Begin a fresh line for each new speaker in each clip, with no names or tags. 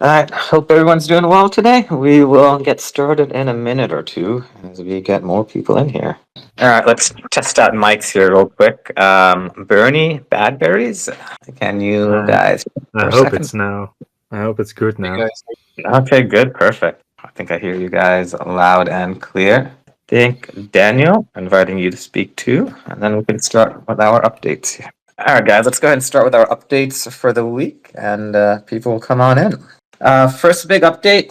All right, hope everyone's doing well today. We will get started in a minute or two as we get more people in here. All right, let's test out mics here real quick. Bernie, Badberries, can you
I
guys
I
for a
hope
second?
it's now. I hope it's good
Hey
now.
guys,
Okay, good, perfect. I think I hear you guys loud and clear. Think Daniel, inviting you to speak too, and then we can start with our updates here. All right, guys, let's go ahead and start with our updates for the week, and people will come on in. First big update.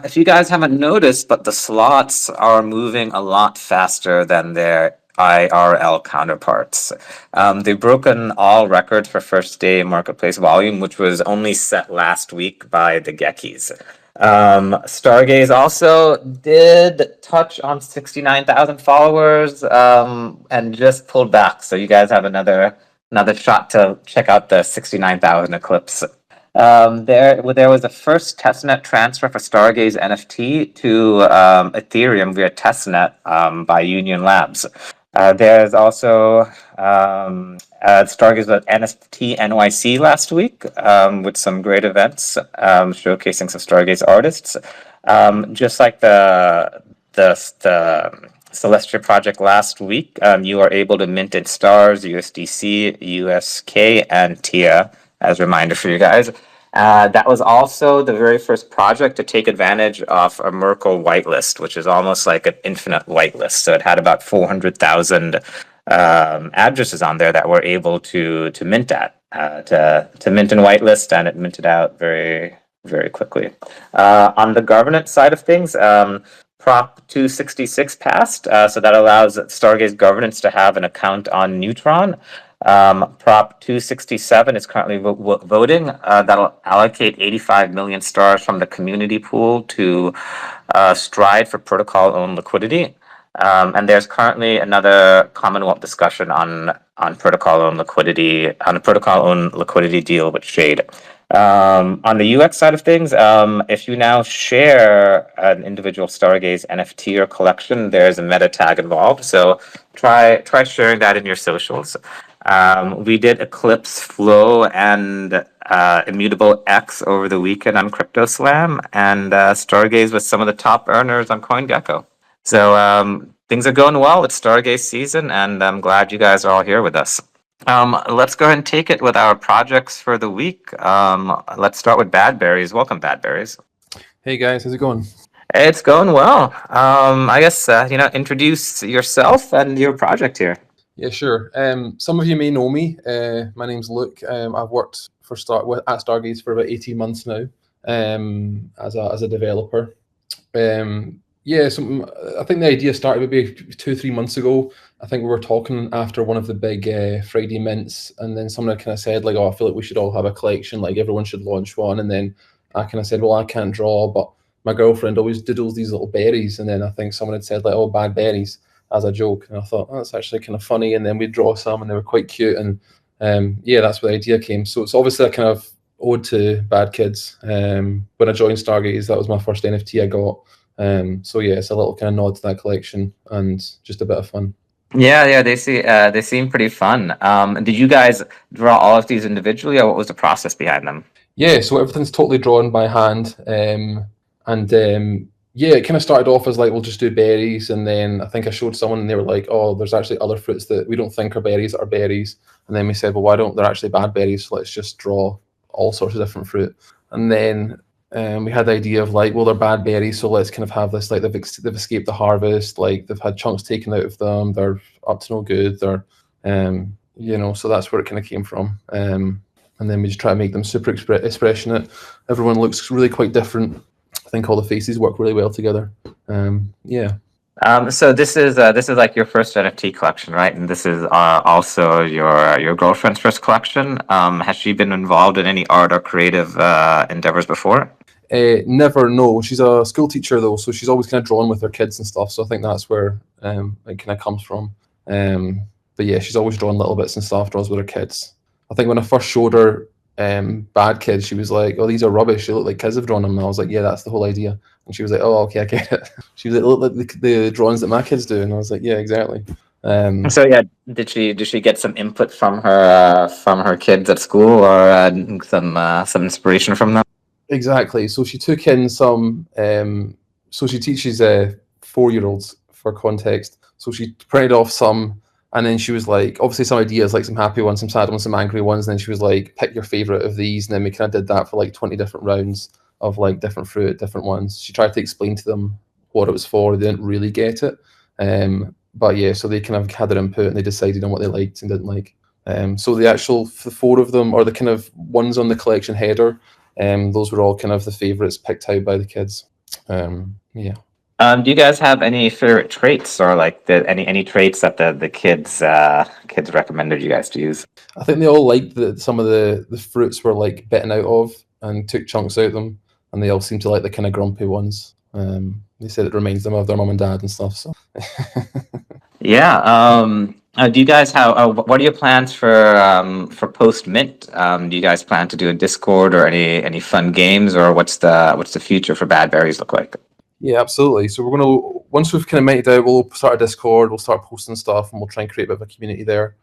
If you guys haven't noticed, but the slots are moving a lot faster than their IRL counterparts. They've broken all records for first day marketplace volume, which was only set last week by the Geckies. Stargaze also did touch on 69,000 followers and just pulled back. So you guys have another shot to check out the 69,000 eclipse. There was a first testnet transfer for Stargaze NFT to Ethereum via testnet by Union Labs. There's also Stargaze at NFT NYC last week with some great events showcasing some Stargaze artists. Just like the Celestia project last week, you are able to mint in stars, USDC, USK, and TIA as a reminder for you guys. That was also the very first project to take advantage of a Merkle whitelist, which is almost like an infinite whitelist. So it had about 400,000 addresses on there that were able to mint to mint in whitelist, and it minted out very quickly. On the governance side of things, Prop 266 passed, so that allows Stargaze governance to have an account on Neutron. Prop 267 is currently voting. That'll allocate 85 million stars from the community pool to Stride for protocol-owned liquidity. And there's currently another Commonwealth discussion on protocol-owned liquidity, on a protocol-owned liquidity deal with Shade. On the UX side of things, if you now share an individual Stargaze NFT or collection, there's a meta tag involved. So try sharing that in your socials. We did Eclipse Flow and Immutable X over the weekend on CryptoSlam, and Stargaze was some of the top earners on CoinGecko. So things are going well with Stargaze season, and I'm glad you guys are all here with us. Let's go ahead and take it with our projects for the week. Let's start with Badberries. Welcome, Badberries.
hey guys, how's it going?
It's going well. I guess introduce yourself and your project here.
Yeah, sure. Some of you may know me. My name's Luke. I've worked at Stargaze for about 18 months now, as a developer. Yeah, I think the idea started maybe 2-3 months ago. I think we were talking after one of the big Friday mints, and then someone kind of said like, "Oh, I feel like we should all have a collection. Like everyone should launch one." And then I kind of said, "Well, I can't draw, but my girlfriend always doodles these little berries." And then I think someone had said like, "Oh, bad berries," as a joke, and I thought, "Oh, that's actually kind of funny." And then we draw some, and they were quite cute. And yeah, that's where the idea came. So it's obviously a kind of ode to bad kids. When I joined Stargaze, that was my first NFT I got. So yeah, it's a little kind of nod to that collection and just a bit of fun.
Yeah, they seem pretty fun. Did you guys draw all of these individually, or what was the process behind them?
Yeah, so everything's totally drawn by hand. Yeah, it kind of started off as like, we'll just do berries. And then I think I showed someone and they were like, "Oh, there's actually other fruits that we don't think are berries that are berries." And then we said, "Well, why don't they're actually bad berries? So let's just draw all sorts of different fruit." And then we had the idea of like, well, they're bad berries, so let's kind of have this like they've escaped the harvest, like they've had chunks taken out of them, they're up to no good, they're so that's where it kind of came from. And then we just try to make them super expressionate. Everyone looks really quite different. I think all the faces work really well together. Yeah.
So this is like your first NFT collection, right? And this is also your girlfriend's first collection. Has she been involved in any art or creative endeavors before?
Never, no. She's a school teacher though, so she's always kind of drawn with her kids and stuff. So I think that's where it kind of comes from. But yeah, she's always drawn little bits and stuff, draws with her kids. I think when I first showed her Bad Kids, she was like, "Oh, these are rubbish. They look like kids have drawn them." And I was like, "Yeah, that's the whole idea." And she was like, "Oh, okay, I get it." She was like, "Look like the drawings that my kids do." And I was like, "Yeah, exactly."
So yeah, did she get some input from her kids at school, or some inspiration from them?
Exactly. So she took in some. So she teaches 4-year-olds for context. So she printed off some, and then she was like, obviously some ideas, like some happy ones, some sad ones, some angry ones. And then she was like, pick your favorite of these. And then we kind of did that for like 20 different rounds of like different fruit, different ones. She tried to explain to them what it was for. They didn't really get it. But yeah, so they kind of had their input and they decided on what they liked and didn't like. So the 4 of them, or the kind of ones on the collection header, those were all kind of the favorites picked out by the kids. Yeah.
Do you guys have any favorite traits, or like any traits that the kids recommended you guys to use?
I think they all liked that some of the fruits were like bitten out of and took chunks out of them, and they all seemed to like the kind of grumpy ones. They said it reminds them of their mum and dad and stuff. So
Yeah. Do you guys have what are your plans for post mint? Do you guys plan to do a Discord or any fun games, or what's the future for Bad Berries look like?
yeah, absolutely. So we're gonna, once we've kind of made it out, we'll start a Discord. We'll start posting stuff, and we'll try and create a bit of a community there.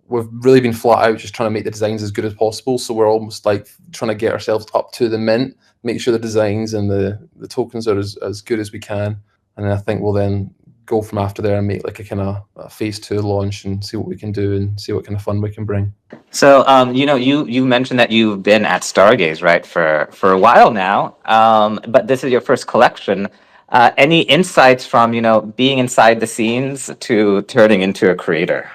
We've really been flat out just trying to make the designs as good as possible. So we're almost like trying to get ourselves up to the mint, make sure the designs and the tokens are as good as we can. And I think we'll then go from after there and make like a kind of a phase 2 launch and see what we can do and see what kind of fun we can bring.
So, you mentioned that you've been at Stargaze, right, for a while now. But this is your first collection. Any insights from being inside the scenes to turning into a creator?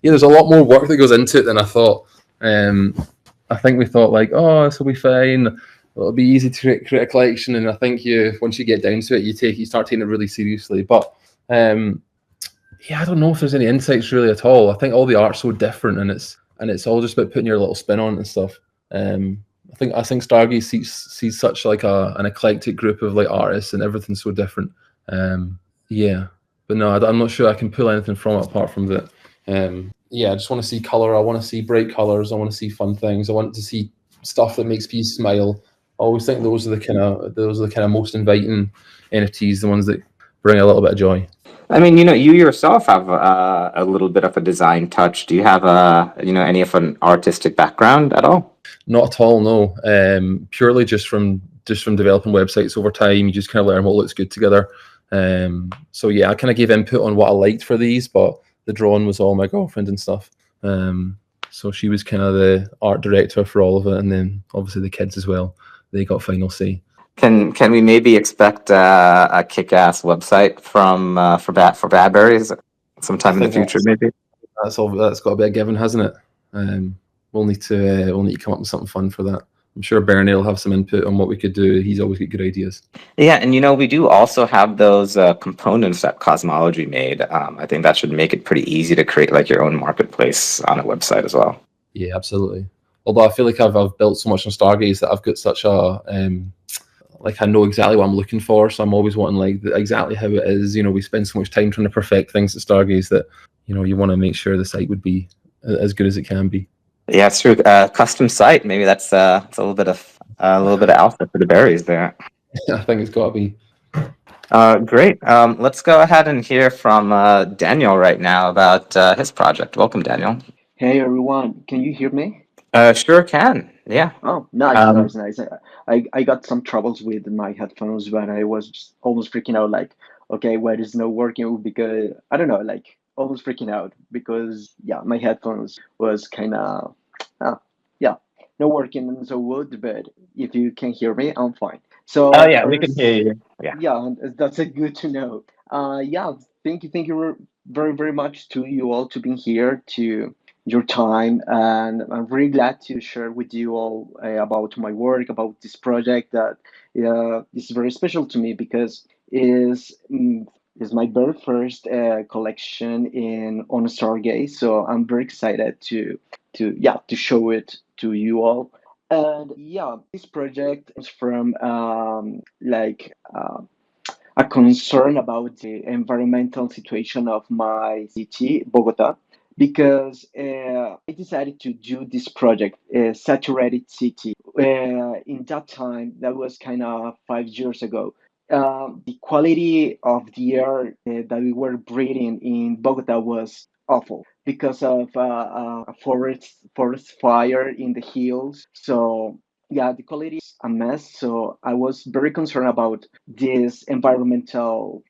Yeah, there's a lot more work that goes into it than I thought. I think we thought like, oh, this will be fine. It'll be easy to create a collection, and I think once you get down to it, you start taking it really seriously. But yeah, I don't know if there's any insights really at all. I think all the art's so different, and it's all just about putting your little spin on it and stuff. I think Stargaze sees such like an eclectic group of like artists, and everything's so different. Yeah, but no, I'm not sure I can pull anything from it apart from that. Yeah, I just want to see color. I want to see bright colors. I want to see fun things. I want to see stuff that makes people smile. I always think those are the kind of most inviting NFTs, the ones that bring a little bit of joy.
I mean, you yourself have a little bit of a design touch. Do you have any of an artistic background at all?
Not at all, no. Purely just from developing websites over time. You just kind of learn what looks good together. So yeah, I kind of gave input on what I liked for these, but the drawing was all my girlfriend and stuff. So she was kind of the art director for all of it, and then obviously the kids as well. They got final say.
Can we maybe expect a kick-ass website for Bad Berries sometime in the future, maybe?
That's got to be a given, hasn't it? We'll need to come up with something fun for that. I'm sure Bernie will have some input on what we could do. He's always got good ideas.
Yeah, and we do also have those components that Cosmology made. I think that should make it pretty easy to create like your own marketplace on a website as well.
Yeah, absolutely. Although I feel like I've built so much on Stargaze that I've got such a like I know exactly what I'm looking for, so I'm always wanting like exactly how it is. We spend so much time trying to perfect things at Stargaze that you want to make sure the site would be as good as it can be.
Yeah, it's true. Custom site, maybe that's it's a little bit of alpha for the berries there.
I think it's got to be.
Great. Let's go ahead and hear from Daniel right now about his project. Welcome, Daniel.
Hey everyone, can you hear me?
Sure can. Yeah.
Oh, nice, nice. I got some troubles with my headphones when I was just almost freaking out, like, okay, why is not working? Because I don't know, like almost freaking out because yeah, my headphones was kind of yeah, not working and so good. But if you can hear me, I'm fine. So
Oh yeah, we can hear you. Yeah.
yeah, that's a good to know. Yeah, thank you very very much to you all to being here to your time, and I'm really glad to share with you all about my work, about this project that is very special to me because is my very first collection in on Stargaze. So I'm very excited to show it to you all. And yeah, this project is from a concern about the environmental situation of my city, Bogota, because I decided to do this project, Saturated City. In that time, that was kind of 5 years ago. The quality of the air that we were breathing in Bogota was awful because of a forest fire in the hills. So yeah, the quality is a mess. So I was very concerned about this environmental,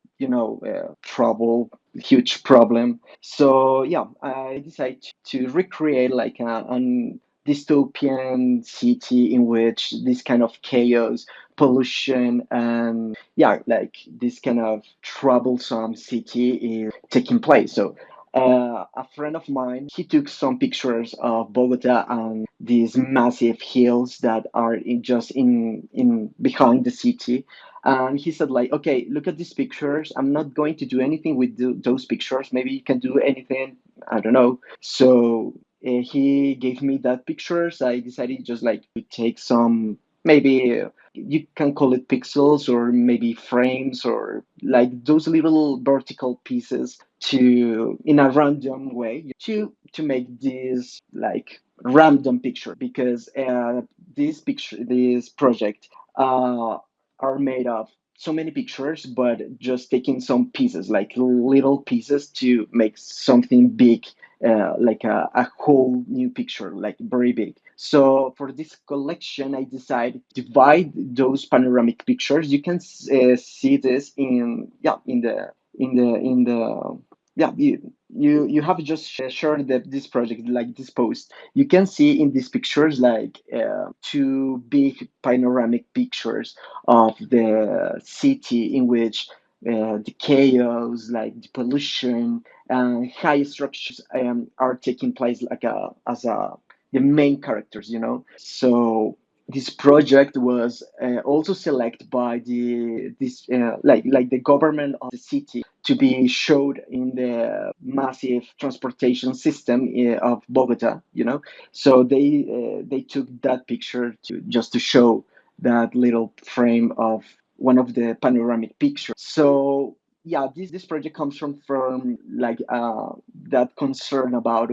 trouble, huge problem. So yeah, I decided to recreate like an dystopian city in which this kind of chaos, pollution, and yeah, like this kind of troublesome city is taking place. So a friend of mine, he took some pictures of Bogota and these massive hills that are just in behind the city. And he said, like, okay, look at these pictures. I'm not going to do anything with those pictures. Maybe you can do anything. I don't know. So he gave me that pictures. I decided just like to take some, maybe you can call it pixels or maybe frames or like those little vertical pieces to in a random way to make this like random picture because this project uh, are made of so many pictures but just taking some pieces like little pieces to make something big, like a whole new picture, like very big. So for this collection, I decided to divide those panoramic pictures. You can see this in yeah in the yeah you have just shared this project like this post. You can see in these pictures like two big panoramic pictures of the city in which the chaos, like the pollution and high structures are taking place like as a the main characters, so this project was also selected by the government of the city to be showed in the massive transportation system of Bogota. So they took that picture to just to show that little frame of one of the panoramic pictures. So yeah, this project comes from like that concern about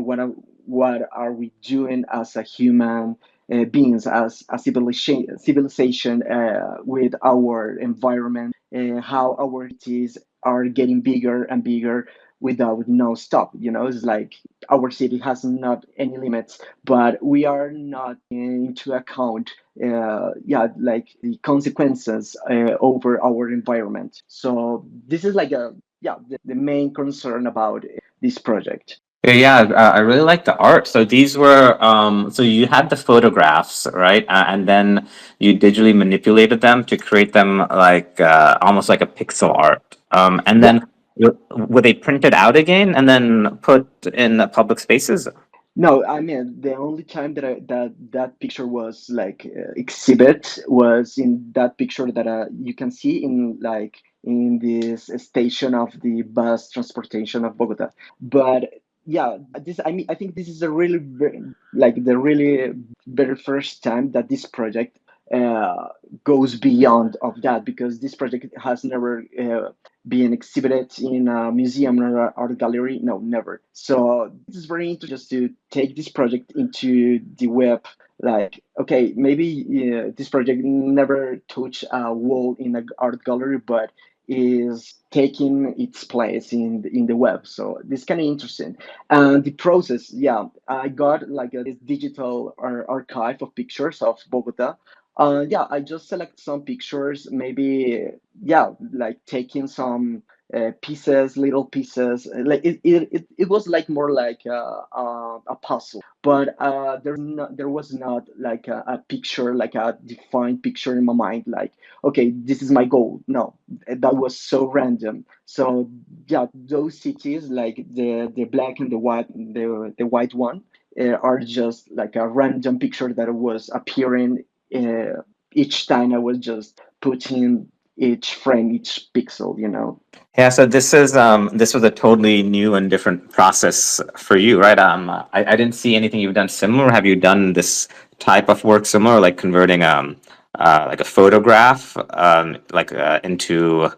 what are we doing as a human beings, as a civilization with our environment, how our cities are getting bigger and bigger without no stop. It's like our city has not any limits, but we are not into account, like the consequences over our environment. So this is like the main concern about this project.
Yeah, I really like the art. So these were, so you had the photographs, right? And then you digitally manipulated them to create them like almost like a pixel art. And
Yeah.
then were they printed out again and then put in the public spaces?
No, I mean the only time that picture was like exhibit was in that picture that you can see in like in this station of the bus transportation of Bogota. But yeah, this I mean I think this is a really like the really very first time that this project uh, goes beyond of that because this project has never being exhibited in a museum or art gallery. No, never. So this is very interesting just to take this project into the web. Like, okay, maybe this project never touched a wall in an art gallery, but is taking its place in the web. So this kind of interesting. And the process, yeah, I got like this digital archive of pictures of Bogota. Yeah, I just select some pictures, maybe, yeah, like taking some pieces, little pieces. Like it was like more like a puzzle, but there was not like a picture, like a defined picture in my mind. Like, okay, this is my goal. No, that was so random. So yeah, those cities, like the black and the white, the white one, are just like a random picture that was appearing each time I was just putting each frame, each pixel.
Yeah, so this was a totally new and different process for you, right? I didn't see anything you've done similar. Have you done this type of work similar, like converting like a photograph into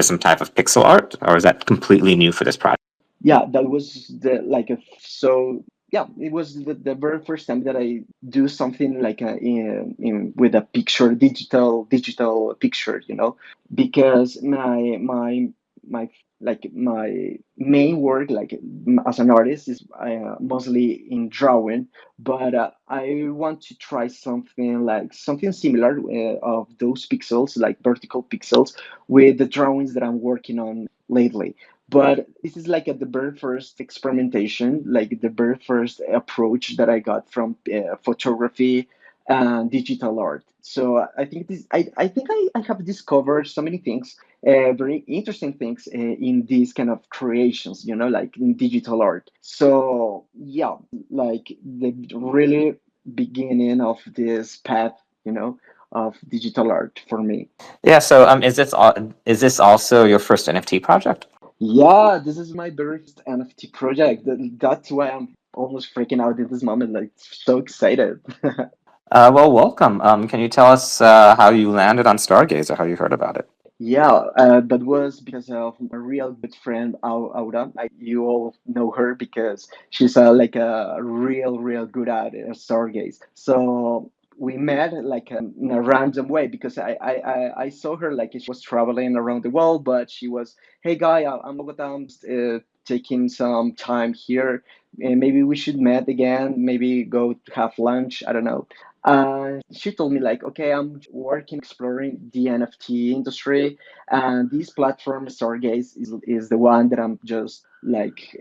some type of pixel art, or is that completely new for this project?
Yeah, that was the like a so yeah, it was the very first time that I do something like in with a picture, digital picture, because my like my main work, like as an artist, is mostly in drawing. But I want to try something like something similar of those pixels, like vertical pixels, with the drawings that I'm working on lately. But this is like the very first experimentation, like the very first approach that I got from photography and digital art. So I think I have discovered so many things, very interesting things in these kind of creations, like in digital art. So yeah, like the really beginning of this path, of digital art for me.
Yeah. So is this also your first NFT project?
Yeah, this is my very first NFT project. That's why I'm almost freaking out at this moment, like so excited.
Well, welcome. Can you tell us how you landed on Stargaze or how you heard about it?
Yeah, that was because of a real good friend, Aura. You all know her because she's like a real good at Stargaze. So we met like in a random way because I saw her like she was traveling around the world, but she was, hey guy, I'm Bogota, I'm just, taking some time here. Maybe we should meet again. Maybe go to have lunch. I don't know. She told me like, okay, I'm working exploring the NFT industry, and this platform Stargaze is the one that I'm just like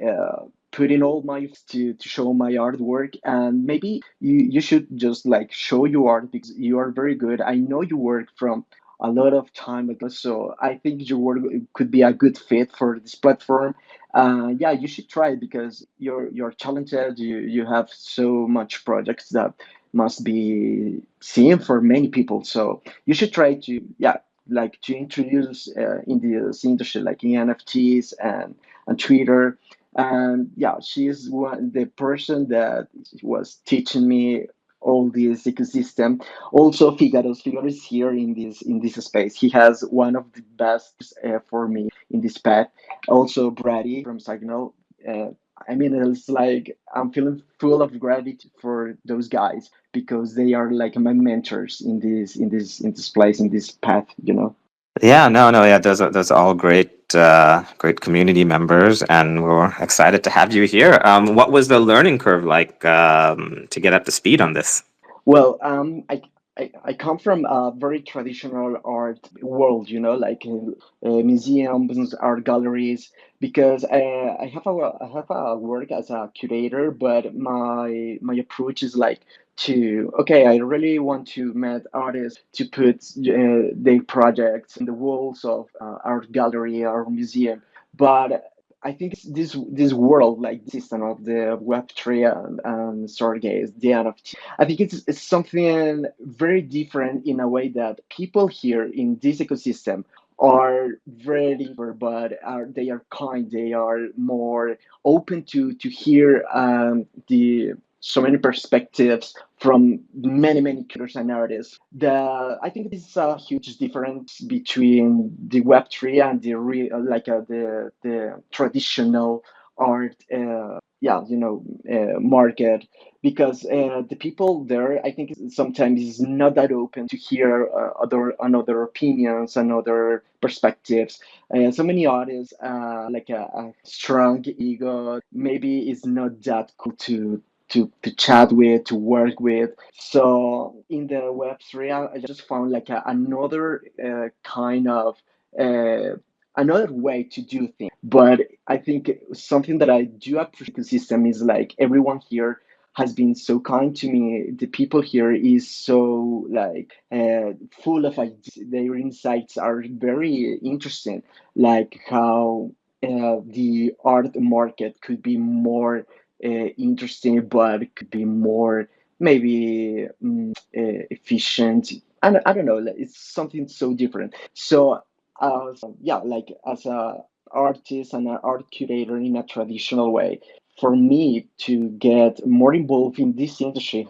putting all my to show my artwork, and maybe you should just like show your art because you are very good. I know you work from a lot of time ago, so I think your work could be a good fit for this platform. Yeah, you should try it because you're talented. You have so much projects that must be seen for many people. So you should try to, yeah, like to introduce in this industry, like in NFTs and Twitter. And yeah, she is the person that was teaching me all this ecosystem. Also, Figaro is here in this space. He has one of the best for me in this path. Also, Brady from Signal. Uh, I mean, it's like I'm feeling full of gratitude for those guys because they are like my mentors in this place in this path.
Yeah, no, yeah, those are all great, great community members, and we're excited to have you here. What was the learning curve like to get up to speed on this?
Well, I come from a very traditional art world, like museums, art galleries, because I have a work as a curator, but my approach is like to, okay, I really want to meet artists to put their projects in the walls of art gallery or museum, but I think it's this world, like the system of the Web3 and Stargaze, the NFT. I think it's something very different in a way that people here in this ecosystem are very different, but they are kind. They are more open to hear the so many perspectives from many cultures and narratives. I think this is a huge difference between the Web three and the real, like the traditional art. Yeah, market, because the people there, I think, sometimes is not that open to hear other opinions and other perspectives. So many artists like a strong ego, maybe is not that cool to chat with, to work with. So in the Web3, I just found like another kind of uh, another way to do things. But I think something that I do appreciate the system is like everyone here has been so kind to me. The people here is so like full of ideas. Their insights are very interesting, like how the art market could be more interesting, but it could be more maybe efficient. I don't know. Like, it's something so different. So yeah, like as a artist and an art curator in a traditional way, for me to get more involved in this industry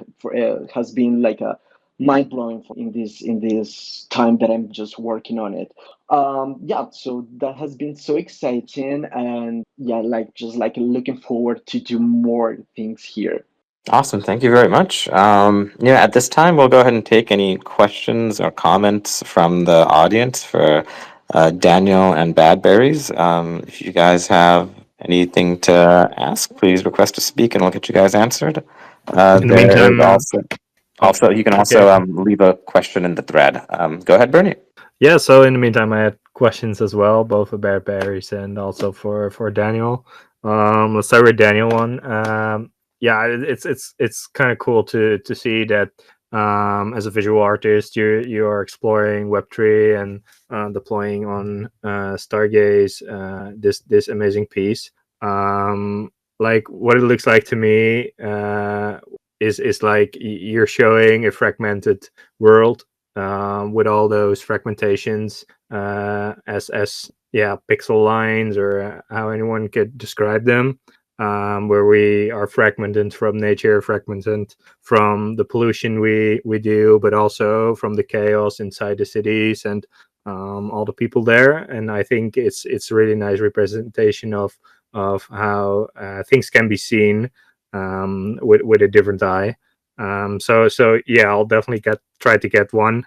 has been like a mind blowing in this time that I'm just working on it. Yeah, so that has been so exciting, and yeah, like just like looking forward to do more things here.
Awesome, thank you very much. Yeah, at this time, we'll go ahead and take any questions or comments from the audience for Daniel and Bad Berries. If you guys have anything to ask, please request to speak, and we'll get you guys answered.
In the
There is
meantime,
also you can also
okay.
leave a question in the thread. Go ahead, Bernie.
Yeah, so in the meantime, I had questions as well, both about berries and also for Daniel. Let's start with Daniel one. Yeah, it's kind of cool to see that as a visual artist, you're exploring Web3 and deploying on Stargaze this amazing piece. Like what it looks like to me is like you're showing a fragmented world with all those fragmentations as yeah pixel lines or how anyone could describe them, where we are fragmented from nature, fragmented from the pollution we do, but also from the chaos inside the cities and all the people there. And I think it's a really nice representation of how things can be seen with a different eye. So yeah, I'll definitely try to get one.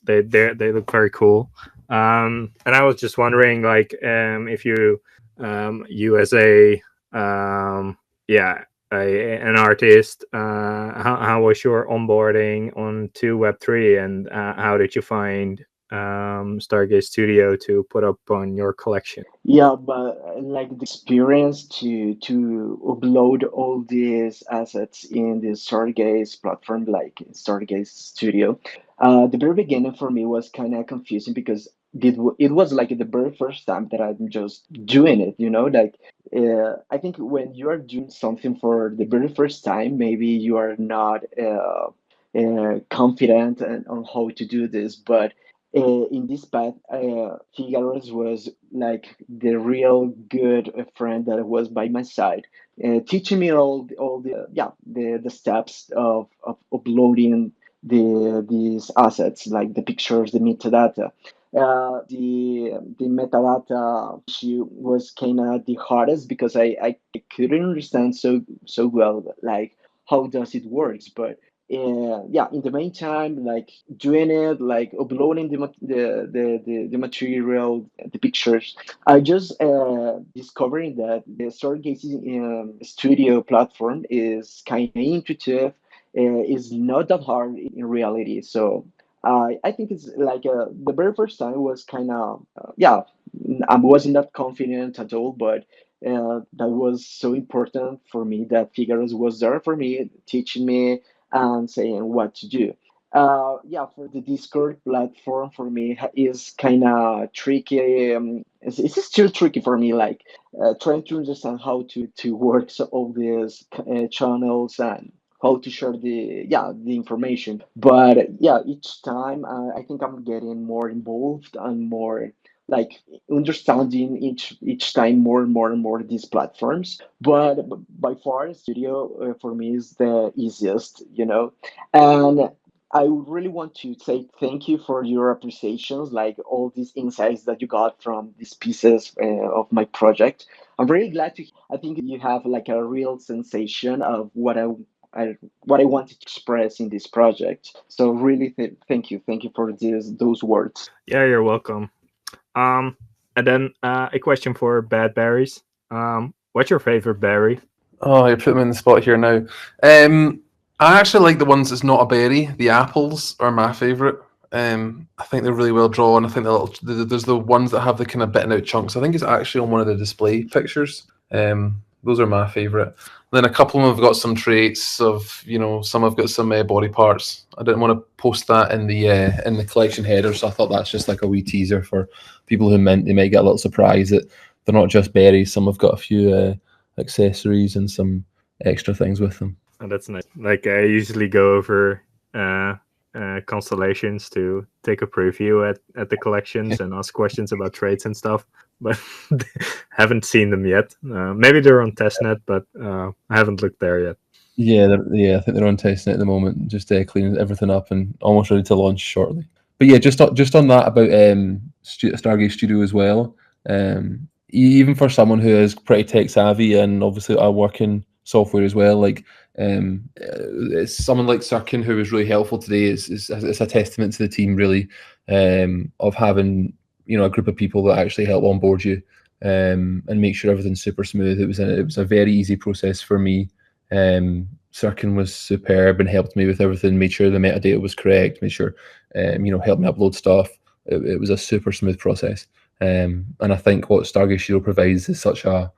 They look very cool. And I was just wondering, like, if you as a yeah an artist, how was your onboarding onto Web3, and how did you find Stargaze Studio to put up on your collection?
Yeah, but like the experience to upload all these assets in the Stargaze platform, like Stargaze Studio, the very beginning for me was kind of confusing because it was like the very first time that I'm just doing it. Like I think when you are doing something for the very first time, maybe you are not confident on how to do this, but in this path, Figueroa was like the real good friend that was by my side, teaching me all the yeah the steps of uploading these assets like the pictures, the metadata. The metadata issue was kind of the hardest because I couldn't understand so well like how does it works, but yeah, in the meantime, like doing it, like uploading the material, the pictures. I just discovering that the Stargaze Studio platform is kind of intuitive. Is not that hard in reality. So I think it's like the very first time was kind of yeah. I wasn't that confident at all, but that was so important for me that Figueroa was there for me, teaching me and saying what to do. Yeah, for the Discord platform for me is kind of tricky. It's still tricky for me, like trying to understand how to work so all these channels and how to share the information. But yeah, each time I think I'm getting more involved and more like understanding each time more and more and more these platforms. But by far, Studio for me is the easiest, and I really want to say thank you for your appreciations, like all these insights that you got from these pieces of my project. I'm really glad to. I think you have like a real sensation of I what I wanted to express in this project. So really, thank you for those words.
Yeah, you're welcome. And then a question for Bad Berries. What's your favorite berry?
Oh, you put me in the spot here now. I actually like the ones that's not a berry. The apples are my favourite. I think they're really well drawn. I think there's the ones that have the kind of bitten out chunks. I think it's actually on one of the display pictures. Those are my favourite. Then a couple of them have got some traits of, some have got some body parts. I didn't want to post that in the collection header, so I thought that's just like a wee teaser for people who they might get a little surprised that they're not just berries. Some have got a few accessories and some extra things with them.
Oh, that's nice. Like I usually go over constellations to take a preview at the collections and ask questions about traits and stuff, but haven't seen them yet. Maybe they're on testnet, but I haven't looked there yet.
Yeah, I think they're on testnet at the moment, just cleaning everything up and almost ready to launch shortly. But yeah, just on that about Stargaze Studio as well. Even for someone who is pretty tech savvy and obviously I work in software as well, like it's someone like Sirkin who was really helpful today. It's a testament to the team really, of having a group of people that actually help onboard you and make sure everything's super smooth. It was a very easy process for me. Sirkin was superb and helped me with everything, made sure the metadata was correct, made sure, helped me upload stuff. It was a super smooth process. And I think what Stargaze Shield provides is such an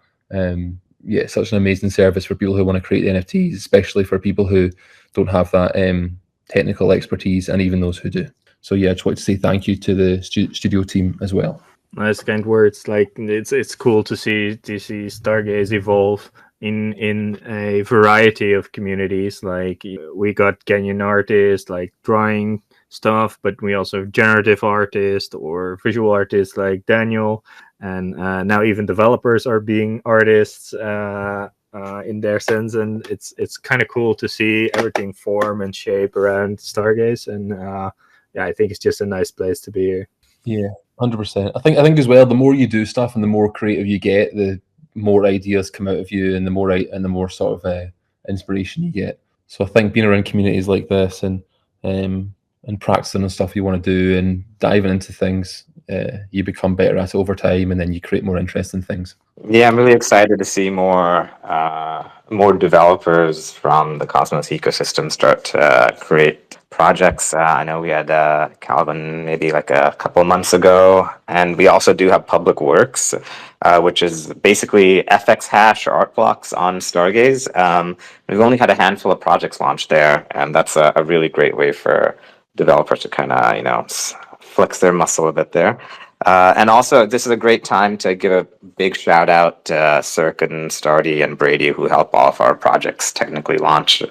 amazing service for people who want to create NFTs, especially for people who don't have that technical expertise, and even those who do. So yeah, I just wanted to say thank you to the studio team as well.
Nice kind words. Like it's cool to see Stargaze evolve in a variety of communities. Like we got Kenyan artists like drawing stuff, but we also have generative artists or visual artists like Daniel, and now even developers are being artists in their sense, and it's kind of cool to see everything form and shape around Stargaze, and I think it's just a nice place to be here.
Yeah, 100%. I think as well, the more you do stuff and the more creative you get, the more ideas come out of you, and the more sort of inspiration you get. So I think being around communities like this and practicing on stuff you want to do and diving into things, you become better at it over time, and then you create more interesting things.
Yeah, I'm really excited to see more developers from the Cosmos ecosystem start to create projects. I know we had Calvin maybe like a couple months ago, and we also do have Public Works, which is basically FX hash art blocks on Stargaze. We've only had a handful of projects launch there, and that's a really great way for developers to kind of flex their muscle a bit there. And also, this is a great time to give a big shout out to Sirkin, Stardy, and Brady, who help all of our projects technically launch.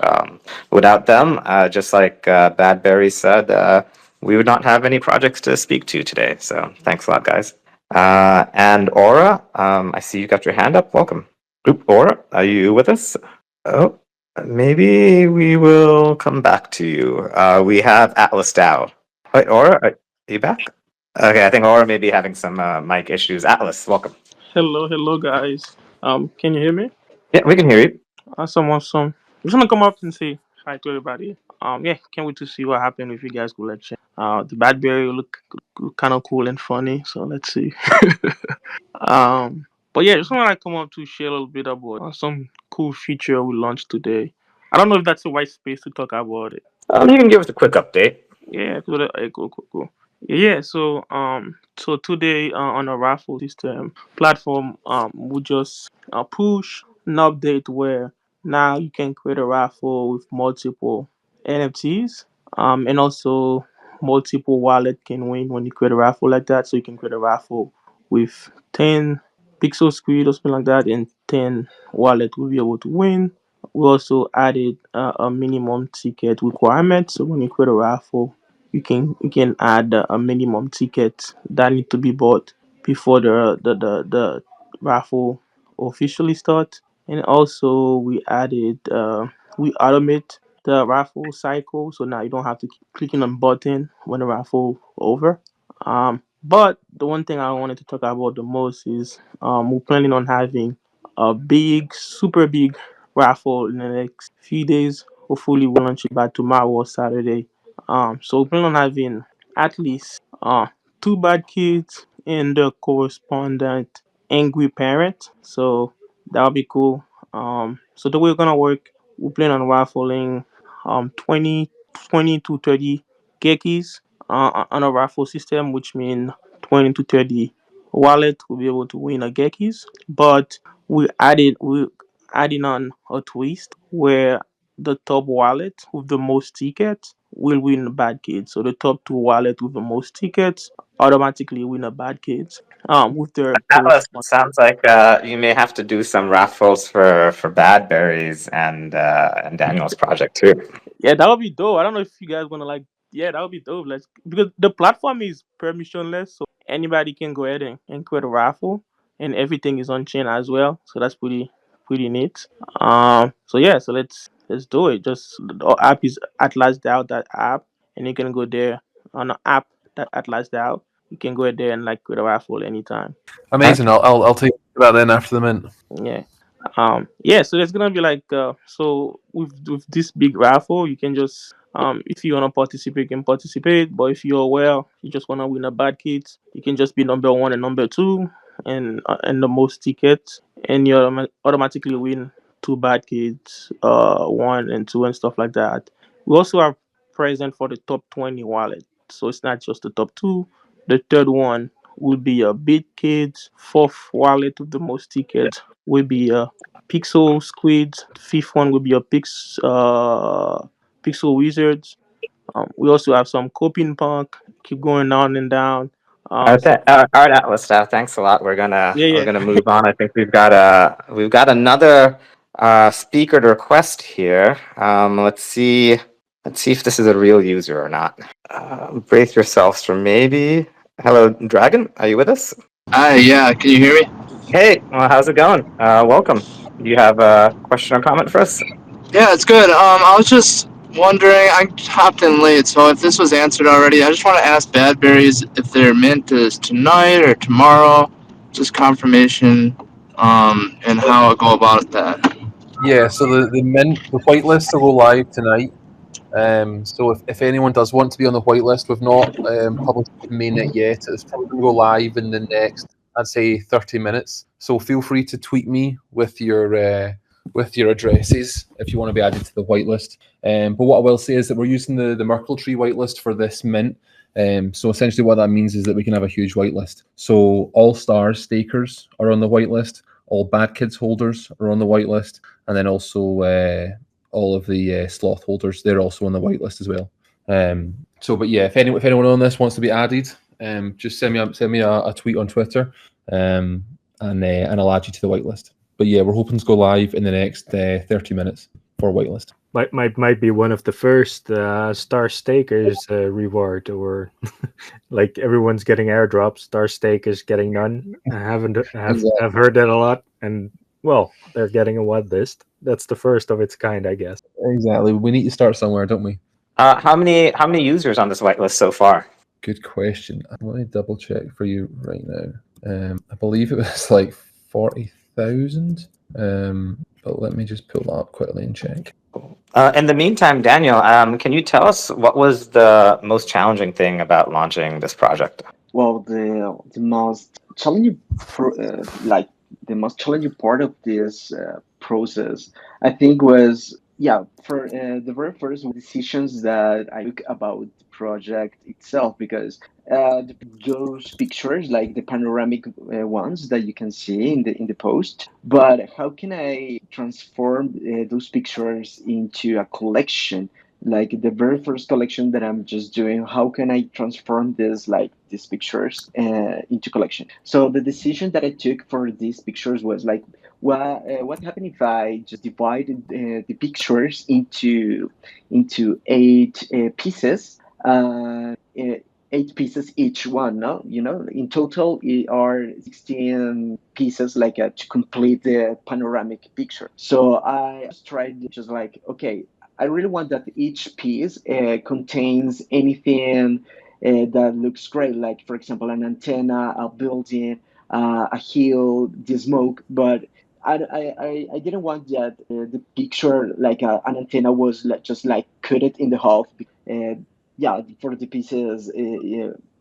Without them, just like Badberry said, we would not have any projects to speak to today. So thanks a lot, guys. And Aura, I see you got your hand up. Welcome. Oop, Aura, are you with us? Oh, maybe we will come back to you. We have Atlas Dow. Wait, Aura, are you back? Okay, I think Aura may be having some mic issues. Atlas, welcome.
Hello, guys. Can you hear me?
Yeah, we can hear you.
Awesome. Just wanna come up and say hi to everybody. Yeah, can't wait to see what happened with you guys collection. The Badberry look kind of cool and funny, so let's see. But yeah, just wanna come up to share a little bit about some cool feature we launched today. I don't know if that's the right space to talk about it.
You can give us a quick update.
Yeah, cool. Yeah, so today on a raffle system platform, we just push an update where now you can create a raffle with multiple NFTs, and also multiple wallet can win when you create a raffle like that. So you can create a raffle with 10 pixel squid or something like that, and 10 wallet will be able to win. We also added a minimum ticket requirement. So when you create a raffle, you can add a minimum ticket that need to be bought before the raffle officially start. And also we automate the raffle cycle, so now you don't have to keep clicking on button when the raffle over. But the one thing I wanted to talk about the most is we're planning on having a big, super big raffle in the next few days. Hopefully, we'll launch it by tomorrow or Saturday. So we plan on having at least two bad kids and the correspondent angry parent. So that'll be cool. So the way we're gonna work, we plan on raffling 20 to 30 gekis on a raffle system, which means 20 to 30 wallet will be able to win a gekis. But we adding on a twist where the top wallet with the most tickets will win a bad kid. So the top two wallet with the most tickets automatically win a bad kids. With their
Atlas,
corresponding.
sounds like you may have to do some raffles for Bad Berries and Daniel's project too.
Yeah, that would be dope. I don't know if you guys wanna like. Yeah, that would be dope. Let's because the platform is permissionless, so anybody can go ahead and create a raffle, and everything is on chain as well. So that's pretty neat. So yeah, so let's do it. Just the app is Atlas DAO that app, and you can go there on the app that Atlas DAO. You can go there and like create a raffle anytime.
Amazing. I'll take that then after the mint.
Yeah. Yeah, so there's gonna be like so with this big raffle you can just If you wanna participate, you can participate. But if you're well, you just wanna win a bad kit, you can just be number one and number two, and the most tickets, and you automatically win two bad kits, one and two and stuff like that. We also have present for the top 20 wallet, so it's not just the top two. The third one will be a big kid. Fourth wallet with the most tickets will be a Pixel Squid. Fifth one will be a Pixel Wizards. We also have some Coping Punk. Keep going down and down.
Okay, all right, Atlas. Thanks a lot. We're gonna
Yeah,
we're
yeah.
gonna move on. I think we've got another speaker to request here. Let's see if this is a real user or not. Brace yourselves for maybe. Hello, Dragon. Are you with us?
Hi, yeah, can you hear me?
Hey, how's it going? Welcome. Do you have a question or comment for us?
Yeah, it's good. I was just wondering, I hopped in late, so if this was answered already, I just want to ask Badberries if their mint is tonight or tomorrow, just confirmation, and how I go about that.
Yeah, so the whitelist will go live tonight. So if anyone does want to be on the whitelist, we've not published the mainnet yet. It's probably going to go live in the next, I'd say, 30 minutes. So feel free to tweet me with your addresses if you want to be added to the whitelist. But what I will say is that we're using the Merkle Tree whitelist for this mint. So essentially what that means is that we can have a huge whitelist. So all stars stakers are on the whitelist, all bad kids holders are on the whitelist, and then also all of the sloth holders, they're also on the whitelist as well. But yeah, if anyone on this wants to be added, just send me a tweet on Twitter, and I'll add you to the whitelist. But yeah, we're hoping to go live in the next 30 minutes for whitelist.
Might be one of the first star stakers reward, or like everyone's getting airdrops, star stakers getting none. I've heard that a lot, and well, they're getting a whitelist. That's the first of its kind, I guess.
Exactly. We need to start somewhere, don't we?
How many users on this whitelist so far?
Good question. Let me double check for you right now. I believe it was like 40,000. But let me just pull that up quickly and check.
In the meantime, Daniel, can you tell us what was the most challenging thing about launching this project?
Well, the most challenging, the most challenging part of this process, I think, was for the very first decisions that I took about the project itself, because those pictures, like the panoramic ones that you can see in the post, but how can I transform those pictures into a collection? Like the very first collection that I'm just doing, how can I transform this, like these pictures into collection? So the decision that I took for these pictures was like, well, what happened if I just divided the pictures into eight pieces, eight pieces each one, no, in total it are 16 pieces, like to complete the panoramic picture. So I just tried, just like, okay, I really want that each piece contains anything that looks great, like for example, an antenna, a building, a hill, the smoke. But I didn't want that the picture, like an antenna, was like, just like cut it in the half. Uh, yeah, for the pieces,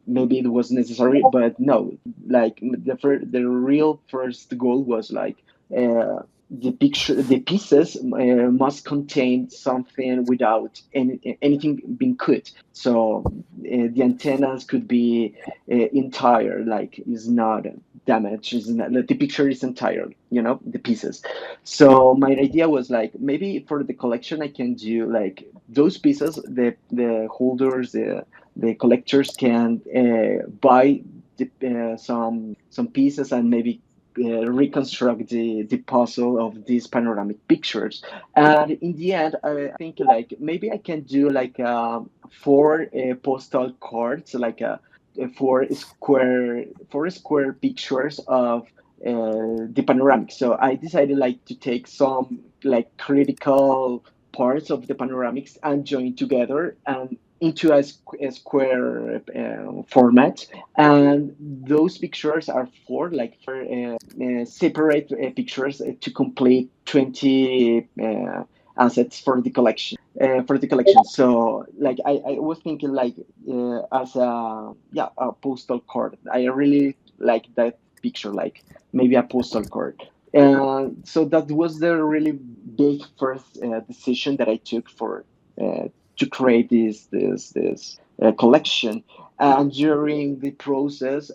maybe it was necessary, but no. Like the real first goal was like. The pieces must contain something without anything being cut. So the antennas could be entire, like is not damaged, is not, the picture is entire, the pieces. So my idea was like, maybe for the collection I can do like those pieces, the holders, the collectors can buy some pieces and maybe reconstruct the puzzle of these panoramic pictures. And in the end, I think like maybe I can do like four postal cards, like four square pictures of the panoramic. So I decided like to take some like critical parts of the panoramics and join together and into a square format. And those pictures are separate pictures to complete 20 assets for the collection. So like I was thinking like as a postal card. I really like that picture, like maybe a postal card. And so that was the really big first decision that I took for to create this collection. And during the process,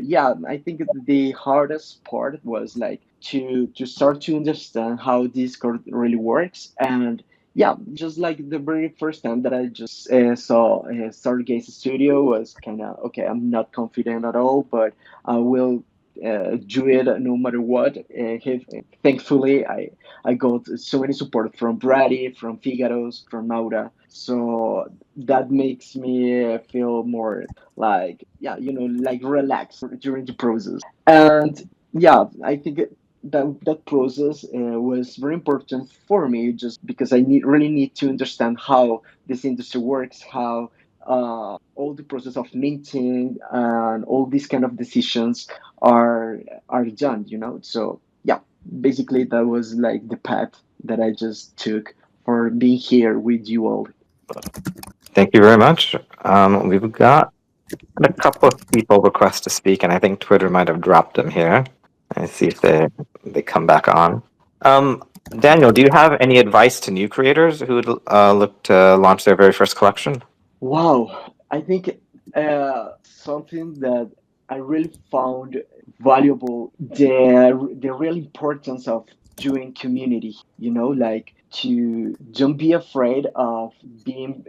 yeah, I think the hardest part was like to start to understand how Discord really works. And yeah, just like the very first time that I just saw Stargaze Studio was kind of okay. I'm not confident at all, but I will do it no matter what. Thankfully, I got so many support from Brady, from Figaros, from Maura. So that makes me feel more like yeah, like relaxed during the process. And yeah, I think that process was very important for me just because I really need to understand how this industry works, how all the process of minting and all these kind of decisions are done, So yeah, basically that was like the path that I just took for being here with you all.
Thank you very much. We've got a couple of people request to speak, and I think Twitter might have dropped them here. I see if they come back on. Daniel, do you have any advice to new creators who would look to launch their very first collection?
Wow, I think something that I really found valuable the real importance of doing community. Like to don't be afraid of being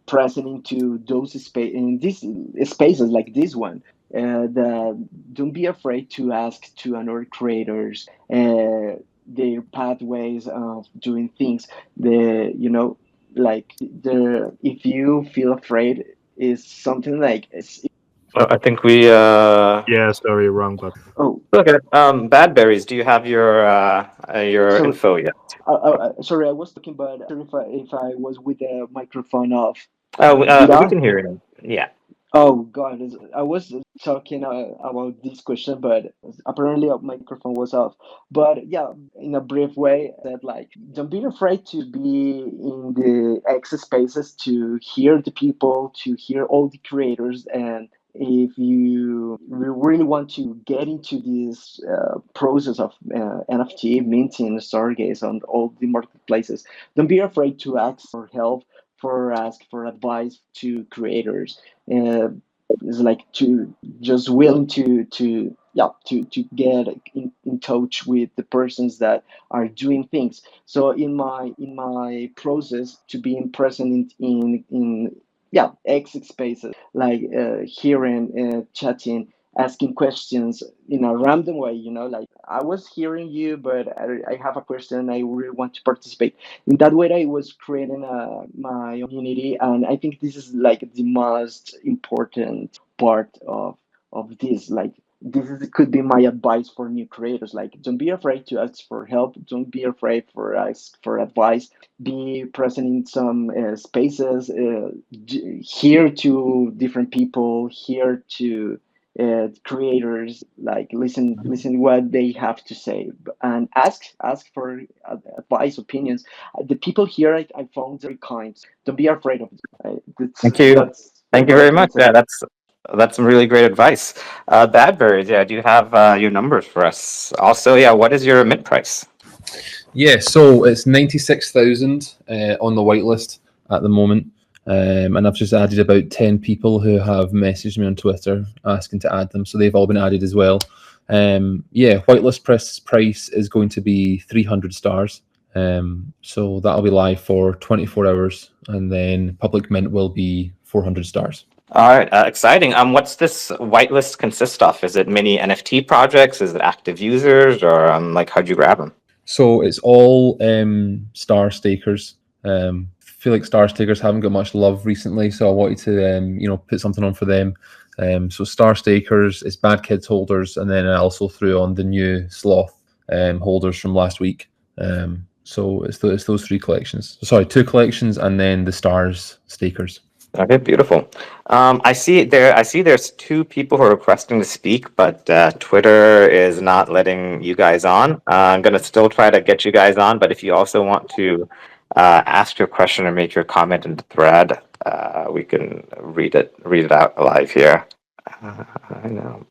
present into those space in these spaces like this one. Don't be afraid to ask to another creators their pathways of doing things. Like if you feel afraid is something like
I think we.
Yeah, sorry, wrong button.
oh
Okay. Bad Berries, do you have your
sorry.
info yet?
Sorry, I was talking, but if I was with the microphone off.
We can hear you. Yeah.
Oh God, I was talking about this question, but apparently our microphone was off. But yeah, in a brief way, that like don't be afraid to be in the X spaces to hear the people, to hear all the creators, and if you really want to get into this process of NFT minting, Stargaze, on all the marketplaces, don't be afraid to ask for help, for ask for advice to creators. uh, is like to just willing to yeah to get in touch with the persons that are doing things. So in my process to being present in yeah X spaces, like hearing, chatting, asking questions in a random way, like I was hearing you, but I have a question, I really want to participate. In that way I was creating my community, and I think this is like the most important part of this. Like could be my advice for new creators. Like don't be afraid to ask for help, don't be afraid for ask for advice, be present in some spaces, hear to different people, hear to creators, like listen what they have to say, and ask for advice, opinions. The people here I found very kind. Don't be afraid of it.
Thank you.
That's
Thank you
what I
very
can
much.
say.
Yeah, that's some really great advice. Bad Berries, yeah, do you have your numbers for us? Also, yeah, what is your mint price?
Yeah, so it's 96,000 on the whitelist at the moment. And I've just added about 10 people who have messaged me on Twitter asking to add them. So they've all been added as well. Yeah, whitelist price is going to be 300 stars. So that'll be live for 24 hours. And then public mint will be 400 stars.
All right, exciting. What's this whitelist consist of? Is it mini NFT projects? Is it active users, or like how'd you grab them?
So it's all star stakers. Feel like star stakers haven't got much love recently, so I wanted to put something on for them. So star stakers, it's bad kids holders, and then I also threw on the new sloth holders from last week. So it's those three collections. Sorry, two collections, and then the stars stakers.
Okay, beautiful. I see there's two people who are requesting to speak, but Twitter is not letting you guys on. I'm gonna still try to get you guys on, but if you also want to ask your question or make your comment in the thread, we can read it out live here. I know.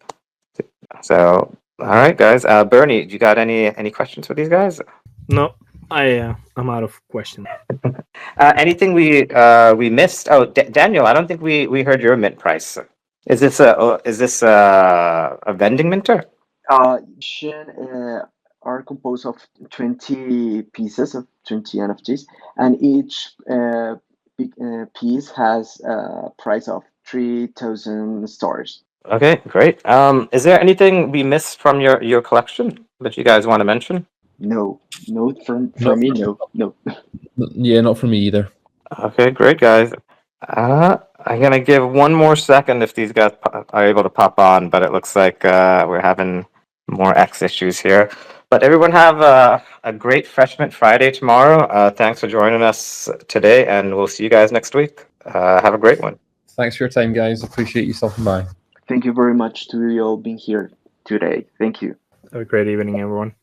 So, all right, guys. Bernie, you got any questions for these guys?
No, I'm out of questions.
Anything we missed? Oh, Daniel, I don't think we heard your mint price. Is this a vending minter?
Are composed of 20 pieces of 20 NFTs, and each piece has a price of 3,000 stars.
Okay, great. Is there anything we missed from your collection that you guys want to mention?
No, no, from
Not
me, no, no.
Yeah, not for me either.
Okay, great, guys. I'm gonna give one more second if these guys are able to pop on, but it looks like we're having more X issues here. But everyone have a great Freshman Friday tomorrow. Thanks for joining us today, and we'll see you guys next week. Have a great one.
Thanks for your time, guys. Appreciate you stopping by.
Thank you very much to you all being here today. Thank you.
Have a great evening, everyone.